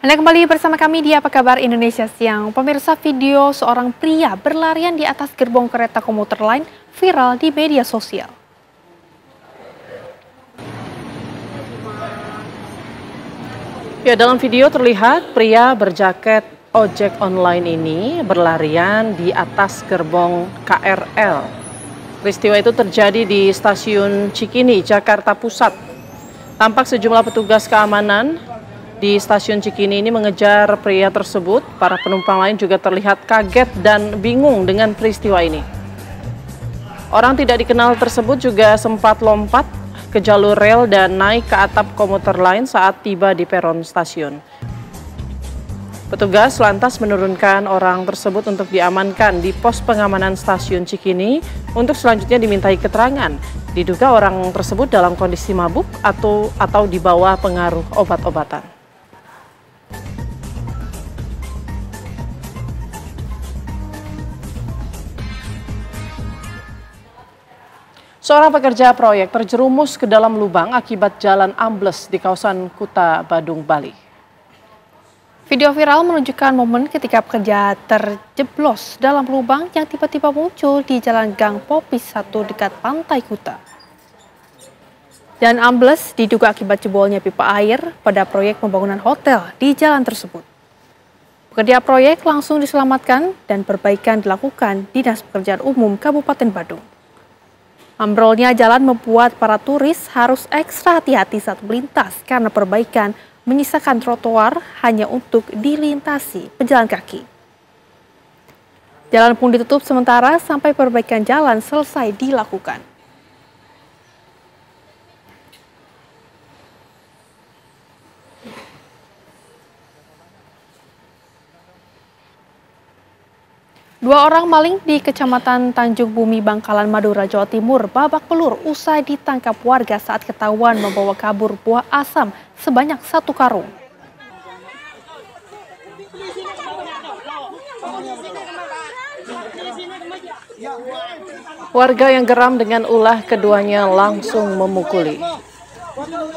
Anda kembali bersama kami di Apa Kabar Indonesia Siang. Pemirsa, video seorang pria berlarian di atas gerbong kereta komuter lain viral di media sosial. Ya, dalam video terlihat pria berjaket ojek online ini berlarian di atas gerbong KRL. Peristiwa itu terjadi di stasiun Cikini, Jakarta Pusat. Tampak sejumlah petugas keamanan di stasiun Cikini ini mengejar pria tersebut. Para penumpang lain juga terlihat kaget dan bingung dengan peristiwa ini. Orang tidak dikenal tersebut juga sempat lompat ke jalur rel dan naik ke atap komuter lain saat tiba di peron stasiun. Petugas lantas menurunkan orang tersebut untuk diamankan di pos pengamanan stasiun Cikini untuk selanjutnya dimintai keterangan. Diduga orang tersebut dalam kondisi mabuk atau di bawah pengaruh obat-obatan. Seorang pekerja proyek terjerumus ke dalam lubang akibat jalan ambles di kawasan Kuta Badung, Bali. Video viral menunjukkan momen ketika pekerja terjeblos dalam lubang yang tiba-tiba muncul di Jalan Gang Popis 1 dekat Pantai Kuta. Jalan ambles diduga akibat jebolnya pipa air pada proyek pembangunan hotel di jalan tersebut. Pekerja proyek langsung diselamatkan dan perbaikan dilakukan Dinas Pekerjaan Umum Kabupaten Badung. Ambrolnya jalan membuat para turis harus ekstra hati-hati saat melintas karena perbaikan menyisakan trotoar hanya untuk dilintasi pejalan kaki. Jalan pun ditutup sementara sampai perbaikan jalan selesai dilakukan. Dua orang maling di Kecamatan Tanjung Bumi, Bangkalan, Madura, Jawa Timur babak belur usai ditangkap warga saat ketahuan membawa kabur buah asam sebanyak 1 karung. Warga yang geram dengan ulah keduanya langsung memukuli.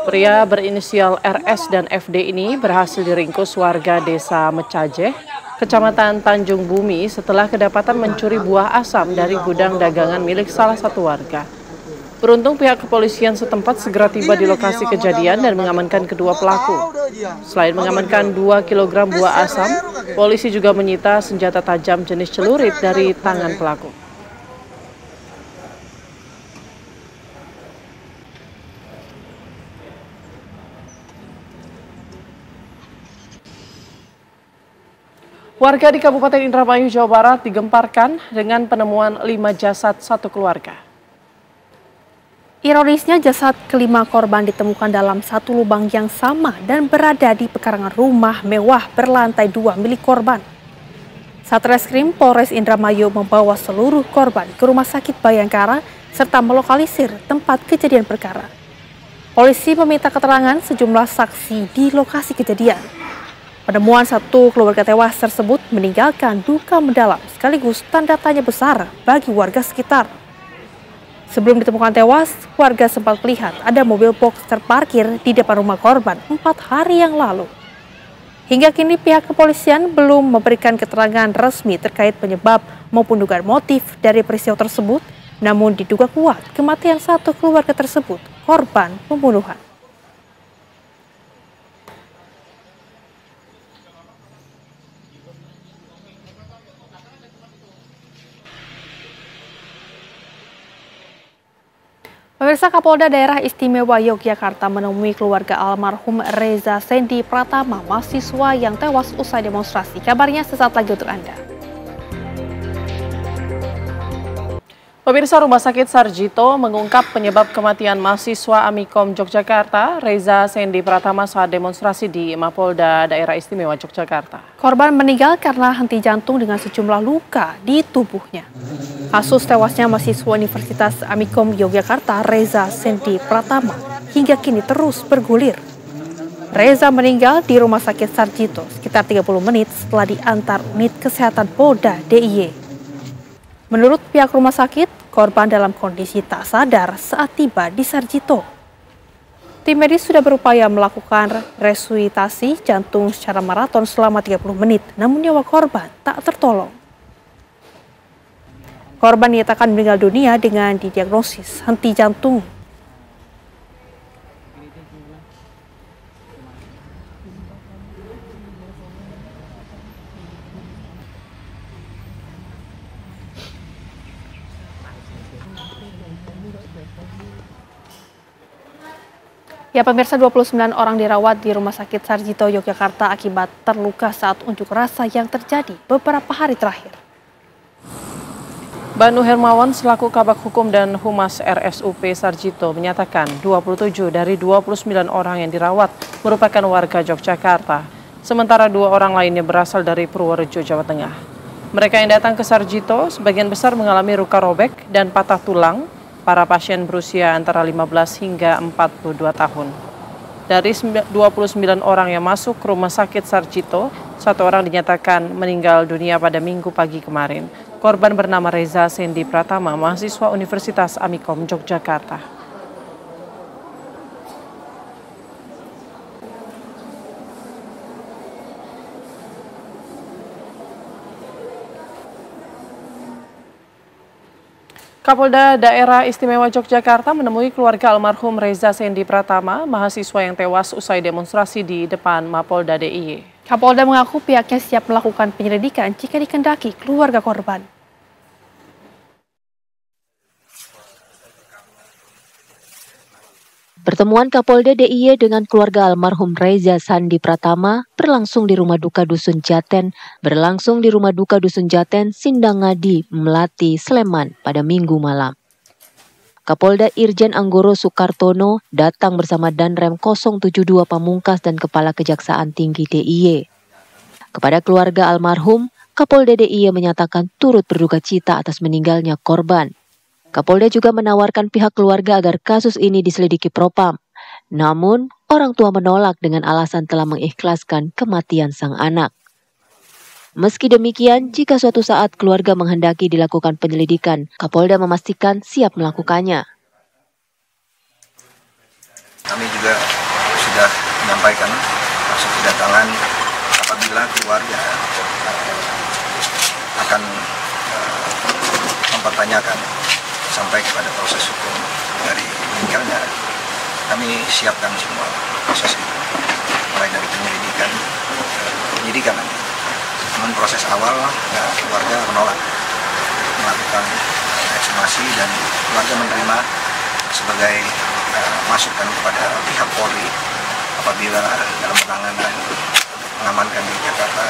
Pria berinisial RS dan FD ini berhasil diringkus warga desa Mecajeh, Kecamatan Tanjung Bumi setelah kedapatan mencuri buah asam dari gudang dagangan milik salah satu warga. Beruntung pihak kepolisian setempat segera tiba di lokasi kejadian dan mengamankan kedua pelaku. Selain mengamankan 2 kg buah asam, polisi juga menyita senjata tajam jenis celurit dari tangan pelaku. Warga di Kabupaten Indramayu, Jawa Barat digemparkan dengan penemuan 5 jasad satu keluarga. Ironisnya jasad kelima korban ditemukan dalam satu lubang yang sama dan berada di pekarangan rumah mewah berlantai 2 milik korban. Satreskrim Polres Indramayu membawa seluruh korban ke Rumah Sakit Bayangkara serta melokalisir tempat kejadian perkara. Polisi meminta keterangan sejumlah saksi di lokasi kejadian. Penemuan satu keluarga tewas tersebut meninggalkan duka mendalam sekaligus tanda tanya besar bagi warga sekitar. Sebelum ditemukan tewas, warga sempat melihat ada mobil box terparkir di depan rumah korban 4 hari yang lalu. Hingga kini pihak kepolisian belum memberikan keterangan resmi terkait penyebab maupun dugaan motif dari peristiwa tersebut, namun diduga kuat kematian satu keluarga tersebut korban pembunuhan. Pemirsa, Kapolda Daerah Istimewa Yogyakarta menemui keluarga almarhum Reza Sendi Pratama, mahasiswa yang tewas usai demonstrasi. Kabarnya sesaat lagi untuk Anda. Pemirsa, Rumah Sakit Sarjito mengungkap penyebab kematian mahasiswa Amikom Yogyakarta, Reza Sendi Pratama saat demonstrasi di Mapolda Daerah Istimewa Yogyakarta. Korban meninggal karena henti jantung dengan sejumlah luka di tubuhnya. Kasus tewasnya mahasiswa Universitas Amikom Yogyakarta, Reza Sendi Pratama, hingga kini terus bergulir. Reza meninggal di Rumah Sakit Sarjito sekitar 30 menit setelah diantar unit kesehatan Polda DIY. Menurut pihak rumah sakit, korban dalam kondisi tak sadar saat tiba di Sarjito. Tim medis sudah berupaya melakukan resusitasi jantung secara maraton selama 30 menit, namun nyawa korban tak tertolong. Korban dinyatakan meninggal dunia dengan didiagnosis henti jantung. Ya pemirsa, 29 orang dirawat di Rumah Sakit Sarjito, Yogyakarta akibat terluka saat unjuk rasa yang terjadi beberapa hari terakhir. Banu Hermawan selaku Kabag Hukum dan Humas RSUP Sarjito menyatakan 27 dari 29 orang yang dirawat merupakan warga Yogyakarta, sementara 2 orang lainnya berasal dari Purworejo, Jawa Tengah. Mereka yang datang ke Sarjito sebagian besar mengalami luka robek dan patah tulang. Para pasien berusia antara 15 hingga 42 tahun. Dari 29 orang yang masuk ke Rumah Sakit Sarjito, 1 orang dinyatakan meninggal dunia pada Minggu pagi kemarin. Korban bernama Reza Sendi Pratama, mahasiswa Universitas Amikom, Yogyakarta. Kapolda Daerah Istimewa Yogyakarta menemui keluarga almarhum Reza Sendi Pratama, mahasiswa yang tewas usai demonstrasi di depan Mapolda DIY. Kapolda mengaku pihaknya siap melakukan penyelidikan jika dikehendaki keluarga korban. Pertemuan Kapolda DIY dengan keluarga almarhum Reza Sendi Pratama berlangsung di Rumah Duka Dusun Jaten, Sindangadi, Melati, Sleman pada Minggu malam. Kapolda Irjen Anggoro Soekartono datang bersama Danrem 072 Pamungkas dan Kepala Kejaksaan Tinggi DIY. Kepada keluarga almarhum, Kapolda DIY menyatakan turut berduka cita atas meninggalnya korban. Kapolda juga menawarkan pihak keluarga agar kasus ini diselidiki Propam. Namun, orang tua menolak dengan alasan telah mengikhlaskan kematian sang anak. Meski demikian, jika suatu saat keluarga menghendaki dilakukan penyelidikan, Kapolda memastikan siap melakukannya. Kami juga sudah menyampaikan maksud kedatangan apabila keluarga akan mempertanyakan sampai kepada proses hukum dari meninggalnya, kami siapkan semua proses itu, mulai dari penyidikan nanti. Namun proses awal keluarga menolak melakukan ekshumasi dan keluarga menerima sebagai masukan kepada pihak Polri apabila dalam penanganan mengamankan di Jakarta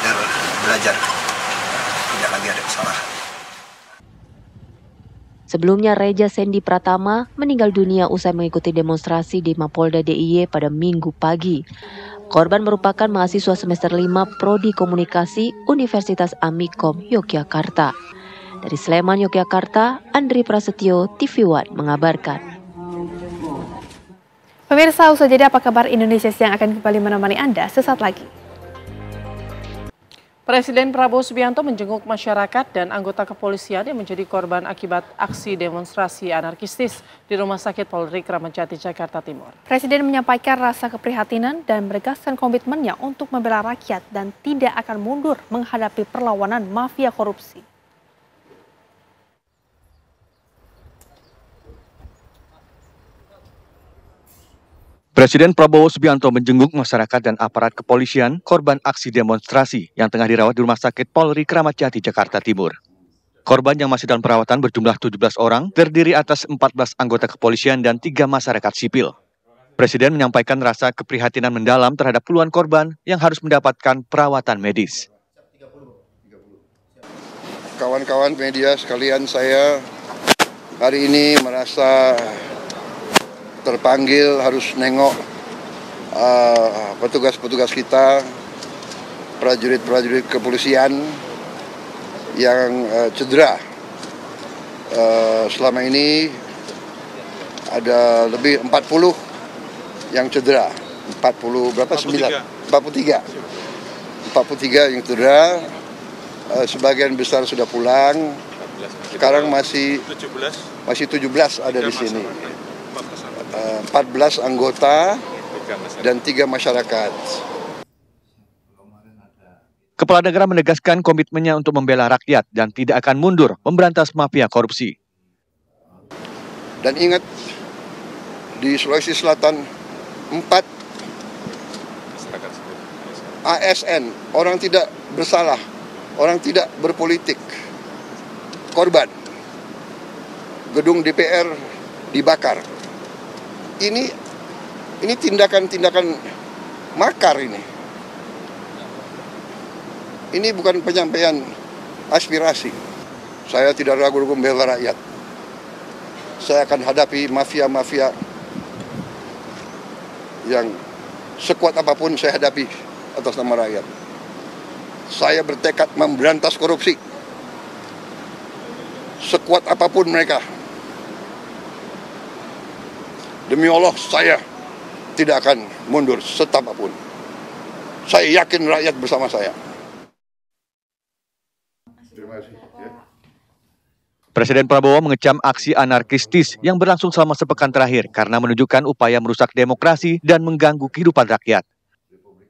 agar belajar tidak lagi ada kesalahan. Sebelumnya, Reza Sendi Pratama meninggal dunia usai mengikuti demonstrasi di Mapolda DIY pada Minggu pagi. Korban merupakan mahasiswa semester 5 Prodi Komunikasi Universitas Amikom, Yogyakarta. Dari Sleman, Yogyakarta, Andri Prasetyo, TV One mengabarkan. Pemirsa, usai jeda apa kabar Indonesia yang akan kembali menemani Anda sesaat lagi. Presiden Prabowo Subianto menjenguk masyarakat dan anggota kepolisian yang menjadi korban akibat aksi demonstrasi anarkistis di Rumah Sakit Polri Kramat Jati, Jakarta Timur. Presiden menyampaikan rasa keprihatinan dan menegaskan komitmennya untuk membela rakyat dan tidak akan mundur menghadapi perlawanan mafia korupsi. Presiden Prabowo Subianto menjenguk masyarakat dan aparat kepolisian korban aksi demonstrasi yang tengah dirawat di Rumah Sakit Polri Kramat Jati, Jakarta Timur. Korban yang masih dalam perawatan berjumlah 17 orang, terdiri atas 14 anggota kepolisian dan 3 masyarakat sipil. Presiden menyampaikan rasa keprihatinan mendalam terhadap puluhan korban yang harus mendapatkan perawatan medis. Kawan-kawan media sekalian, saya hari ini merasa terpanggil harus nengok petugas-petugas kita, prajurit-prajurit kepolisian yang cedera. Selama ini ada lebih 40 yang cedera. 40 berapa? 9? 43 yang cedera. Sebagian besar sudah pulang. Sekarang masih 17 ada di sini. 14 anggota dan 3 masyarakat. Kepala negara menegaskan komitmennya untuk membela rakyat dan tidak akan mundur memberantas mafia korupsi. Dan ingat, di Sulawesi Selatan 4 ASN, orang tidak bersalah, orang tidak berpolitik, korban. Gedung DPR dibakar. Ini tindakan-tindakan makar ini. Ini bukan penyampaian aspirasi. Saya tidak ragu-ragu membela rakyat. Saya akan hadapi mafia-mafia yang sekuat apapun saya hadapi atas nama rakyat. Saya bertekad memberantas korupsi. Sekuat apapun mereka. Demi Allah, saya tidak akan mundur setapapun. Saya yakin rakyat bersama saya. Presiden Prabowo mengecam aksi anarkistis yang berlangsung selama sepekan terakhir karena menunjukkan upaya merusak demokrasi dan mengganggu kehidupan rakyat.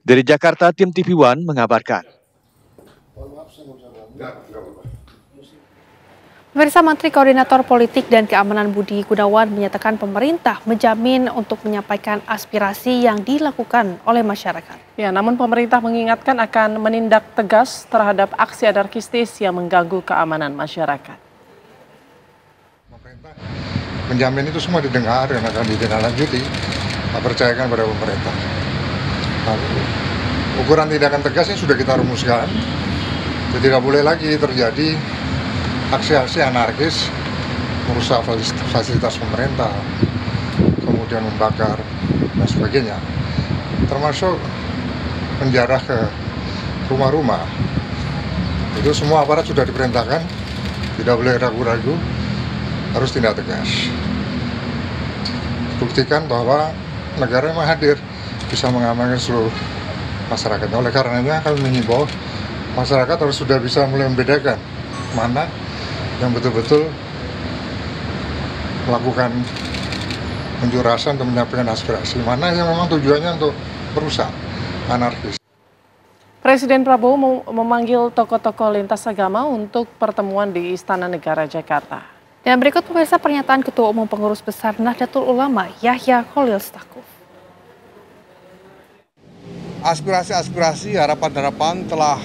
Dari Jakarta, tim TV One mengabarkan. Pemirsa, Menteri Koordinator Politik dan Keamanan Budi Gunawan menyatakan pemerintah menjamin untuk menyampaikan aspirasi yang dilakukan oleh masyarakat. Ya, namun pemerintah mengingatkan akan menindak tegas terhadap aksi anarkistis yang mengganggu keamanan masyarakat. Pemerintah menjamin itu semua didengar dan akan ditindaklanjuti. Percayakan pada pemerintah. Ukuran tindakan tegasnya sudah kita rumuskan. Tidak boleh lagi terjadi aksi-aksi anarkis merusak fasilitas pemerintah, kemudian membakar dan sebagainya, termasuk menjarah ke rumah-rumah. Itu semua aparat sudah diperintahkan, tidak boleh ragu-ragu, harus tindak tegas. Buktikan bahwa negara memang hadir, bisa mengamankan seluruh masyarakat. Oleh karenanya kami mengimbau masyarakat harus sudah bisa mulai membedakan mana yang betul-betul melakukan unjuk rasa untuk menyampaikan aspirasi, mana yang memang tujuannya untuk merusak, anarkis. Presiden Prabowo memanggil tokoh-tokoh lintas agama untuk pertemuan di Istana Negara Jakarta. Dan berikut pemirsa pernyataan Ketua Umum Pengurus Besar Nahdlatul Ulama Yahya Khalil Stakuf. Aspirasi-aspirasi, harapan-harapan telah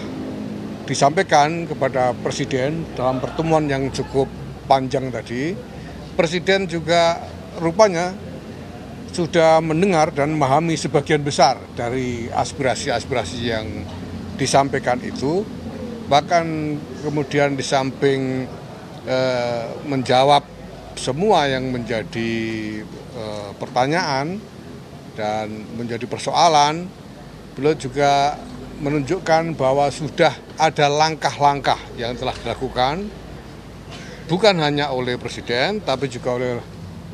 disampaikan kepada Presiden dalam pertemuan yang cukup panjang tadi. Presiden juga rupanya sudah mendengar dan memahami sebagian besar dari aspirasi-aspirasi yang disampaikan itu. Bahkan kemudian di samping menjawab semua yang menjadi pertanyaan dan menjadi persoalan, beliau juga menunjukkan bahwa sudah ada langkah-langkah yang telah dilakukan bukan hanya oleh Presiden tapi juga oleh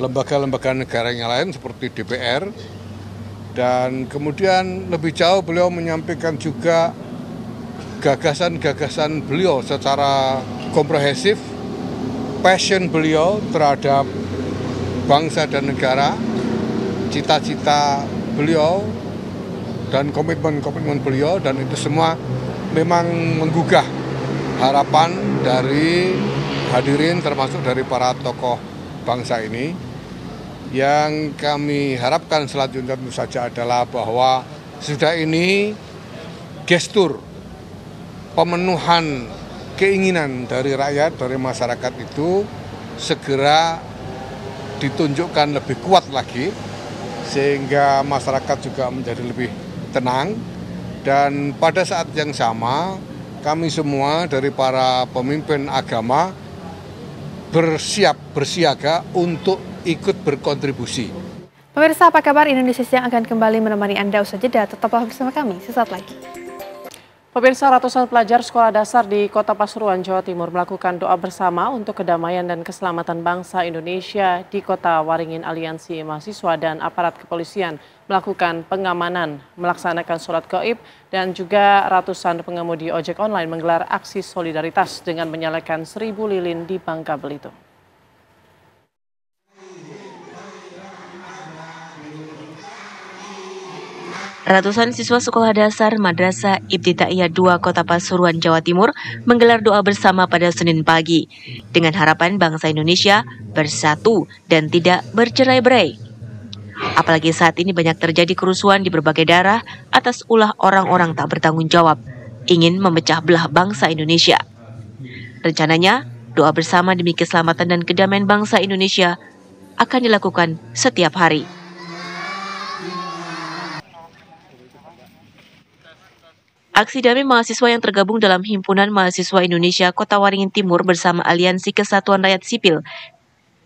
lembaga-lembaga negara yang lain seperti DPR. Dan kemudian lebih jauh beliau menyampaikan juga gagasan-gagasan beliau secara komprehensif, passion beliau terhadap bangsa dan negara, cita-cita beliau dan komitmen-komitmen beliau, dan itu semua memang menggugah harapan dari hadirin termasuk dari para tokoh bangsa ini. Yang kami harapkan selanjutnya tentu saja adalah bahwa sudah ini gestur pemenuhan keinginan dari rakyat, dari masyarakat itu segera ditunjukkan lebih kuat lagi sehingga masyarakat juga menjadi lebih tenang. Dan pada saat yang sama kami semua dari para pemimpin agama bersiaga untuk ikut berkontribusi. Pemirsa, apa kabar? Indonesia Siang akan kembali menemani Anda usai jeda. Tetaplah bersama kami sesaat lagi. Pemirsa, ratusan pelajar sekolah dasar di Kota Pasuruan, Jawa Timur melakukan doa bersama untuk kedamaian dan keselamatan bangsa Indonesia di Kota Waringin. Aliansi Mahasiswa dan aparat kepolisian melakukan pengamanan, melaksanakan sholat gaib, dan juga ratusan pengemudi ojek online menggelar aksi solidaritas dengan menyalakan 1000 lilin di Bangka Belitung. Ratusan siswa sekolah dasar Madrasah Ibtidaiyah 2 Kota Pasuruan, Jawa Timur menggelar doa bersama pada Senin pagi dengan harapan bangsa Indonesia bersatu dan tidak bercerai-berai. Apalagi saat ini banyak terjadi kerusuhan di berbagai daerah atas ulah orang-orang tak bertanggung jawab ingin memecah belah bangsa Indonesia. Rencananya, doa bersama demi keselamatan dan kedamaian bangsa Indonesia akan dilakukan setiap hari. Aksi damai mahasiswa yang tergabung dalam Himpunan Mahasiswa Indonesia Kota Waringin Timur bersama Aliansi Kesatuan Rakyat Sipil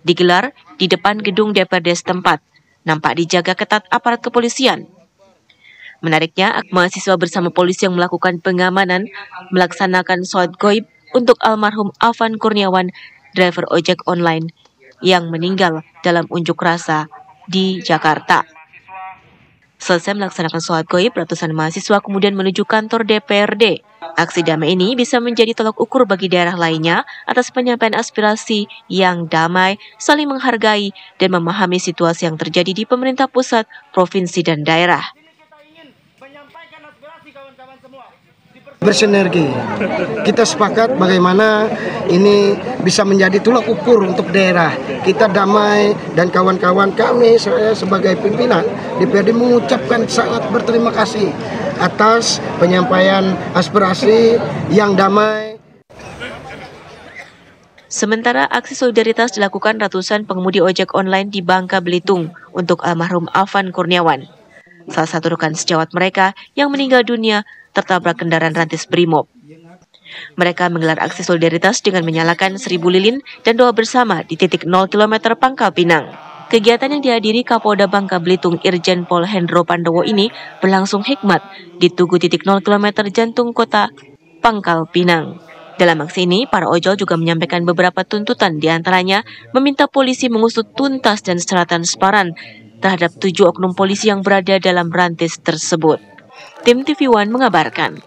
digelar di depan gedung DPRD setempat, nampak dijaga ketat aparat kepolisian. Menariknya, mahasiswa bersama polisi yang melakukan pengamanan melaksanakan sholat goib untuk almarhum Afan Kurniawan, driver ojek online yang meninggal dalam unjuk rasa di Jakarta. Selesai melaksanakan sholat goib, ratusan mahasiswa kemudian menuju kantor DPRD. Aksi damai ini bisa menjadi tolak ukur bagi daerah lainnya atas penyampaian aspirasi yang damai, saling menghargai, dan memahami situasi yang terjadi di pemerintah pusat, provinsi, dan daerah. Bersinergi, kita sepakat bagaimana ini bisa menjadi tolak ukur untuk daerah. Kita damai dan kawan-kawan kami, saya sebagai pimpinan DPRD mengucapkan sangat berterima kasih atas penyampaian aspirasi yang damai. Sementara aksi solidaritas dilakukan ratusan pengemudi ojek online di Bangka Belitung untuk almarhum Afan Kurniawan. Salah satu rekan sejawat mereka yang meninggal dunia tertabrak kendaraan rantis Brimob. Mereka menggelar aksi solidaritas dengan menyalakan 1000 lilin dan doa bersama di titik 0 km Pangkal Pinang. Kegiatan yang dihadiri Kapolda Bangka Belitung Irjen Pol Hendro Pandowo ini berlangsung hikmat di Tugu titik 0 km jantung kota Pangkal Pinang. Dalam aksi ini, para ojol juga menyampaikan beberapa tuntutan, diantaranya meminta polisi mengusut tuntas dan secara transparan terhadap 7 oknum polisi yang berada dalam rantis tersebut. Tim TV One mengabarkan.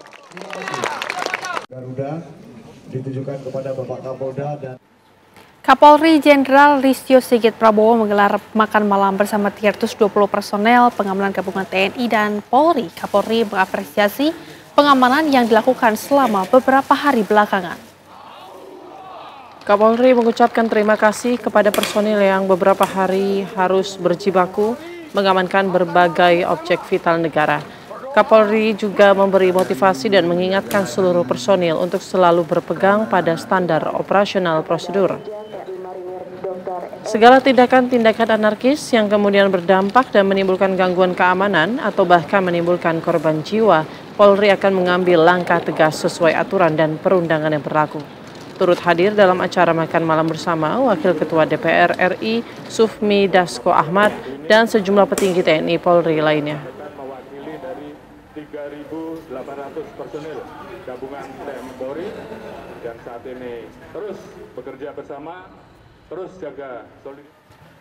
Garuda ditujukan kepada Bapak Kapolda dan Kapolri Jenderal Listio Sigit Prabowo menggelar makan malam bersama 320 personel pengamanan gabungan TNI dan Polri. Kapolri mengapresiasi pengamanan yang dilakukan selama beberapa hari belakangan. Kapolri mengucapkan terima kasih kepada personil yang beberapa hari harus berjibaku mengamankan berbagai objek vital negara. Kapolri juga memberi motivasi dan mengingatkan seluruh personil untuk selalu berpegang pada standar operasional prosedur. Segala tindakan-tindakan anarkis yang kemudian berdampak dan menimbulkan gangguan keamanan atau bahkan menimbulkan korban jiwa, Polri akan mengambil langkah tegas sesuai aturan dan perundangan yang berlaku. Turut hadir dalam acara makan malam bersama Wakil Ketua DPR RI Sufmi Dasko Ahmad dan sejumlah petinggi TNI Polri lainnya. 3.800 personil gabungan TNI Polri dan saat ini terus bekerja bersama, terus jaga soliditas.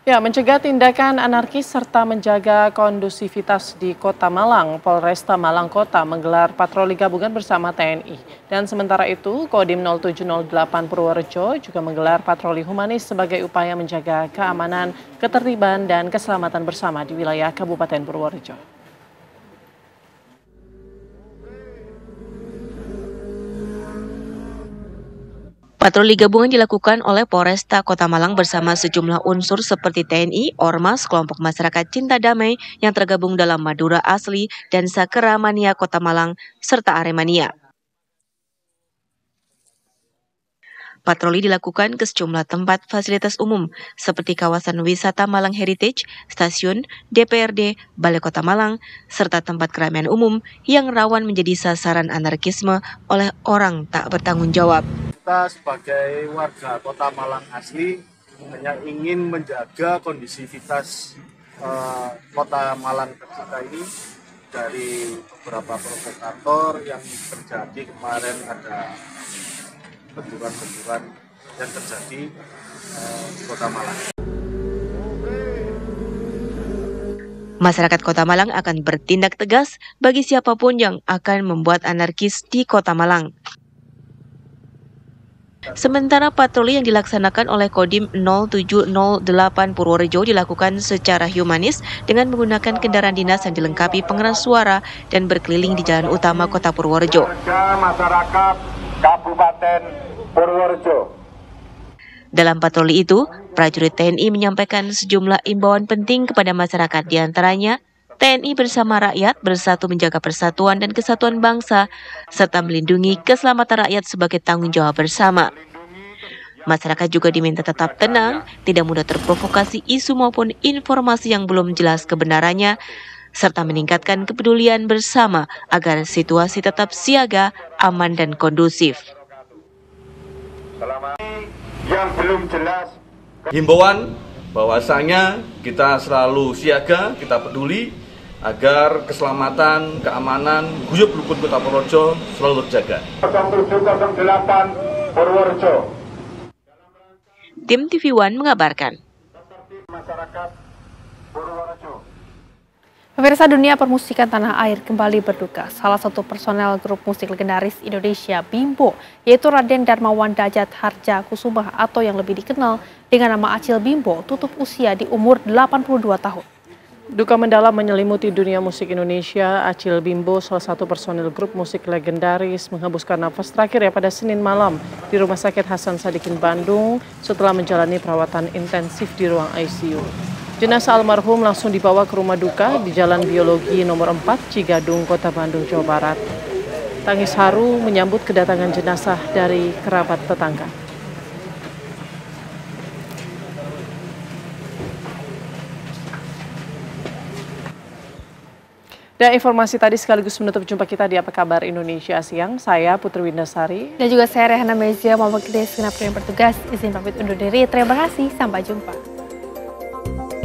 Ya, mencegah tindakan anarkis serta menjaga kondusivitas di Kota Malang, Polresta Malang Kota menggelar patroli gabungan bersama TNI. Dan sementara itu, Kodim 0708 Purworejo juga menggelar patroli humanis sebagai upaya menjaga keamanan, ketertiban, dan keselamatan bersama di wilayah Kabupaten Purworejo. Patroli gabungan dilakukan oleh Polresta Kota Malang bersama sejumlah unsur seperti TNI, Ormas, kelompok masyarakat cinta damai yang tergabung dalam Madura Asli dan Sakera Mania Kota Malang, serta Aremania. Patroli dilakukan ke sejumlah tempat fasilitas umum seperti kawasan wisata Malang Heritage, stasiun, DPRD, Balai Kota Malang, serta tempat keramaian umum yang rawan menjadi sasaran anarkisme oleh orang tak bertanggung jawab. kita sebagai warga Kota Malang asli hanya ingin menjaga kondisivitas Kota Malang tercinta ini dari beberapa provokator yang terjadi kemarin. Ada benturan-benturan yang terjadi di Kota Malang. Masyarakat Kota Malang akan bertindak tegas bagi siapapun yang akan membuat anarkis di Kota Malang. Sementara patroli yang dilaksanakan oleh Kodim 0708 Purworejo dilakukan secara humanis dengan menggunakan kendaraan dinas yang dilengkapi pengeras suara dan berkeliling di jalan utama kota Purworejo. Masyarakat Kabupaten Purworejo. Dalam patroli itu, prajurit TNI menyampaikan sejumlah imbauan penting kepada masyarakat, diantaranya TNI bersama rakyat bersatu menjaga persatuan dan kesatuan bangsa, serta melindungi keselamatan rakyat sebagai tanggung jawab bersama. Masyarakat juga diminta tetap tenang, tidak mudah terprovokasi isu maupun informasi yang belum jelas kebenarannya, serta meningkatkan kepedulian bersama agar situasi tetap siaga, aman, dan kondusif. Yang belum jelas. Himbauan bahwasanya kita selalu siaga, kita peduli agar keselamatan, keamanan, guyup rukun Kota Purworejo selalu terjaga. 0708 Purworejo. Tim TV One mengabarkan. Masyarakat Purworejo. Pemirsa, dunia permusikan tanah air kembali berduka. Salah satu personel grup musik legendaris Indonesia, Bimbo, yaitu Raden Darmawan Dajat Harja Kusuma atau yang lebih dikenal dengan nama Acil Bimbo, tutup usia di umur 82 tahun. Duka mendalam menyelimuti dunia musik Indonesia. Acil Bimbo, salah satu personil grup musik legendaris, menghembuskan nafas terakhir pada Senin malam di Rumah Sakit Hasan Sadikin Bandung setelah menjalani perawatan intensif di ruang ICU. Jenazah almarhum langsung dibawa ke rumah duka di Jalan Biologi nomor 4 Cigadung, Kota Bandung, Jawa Barat. Tangis haru menyambut kedatangan jenazah dari kerabat tetangga. Dan informasi tadi sekaligus menutup jumpa kita di Apa Kabar Indonesia Siang. Saya Putri Windasari. Dan juga saya Rehana Mezia, Mama Gede, segenap yang bertugas. Izin pamit undur diri. Terima kasih, sampai jumpa.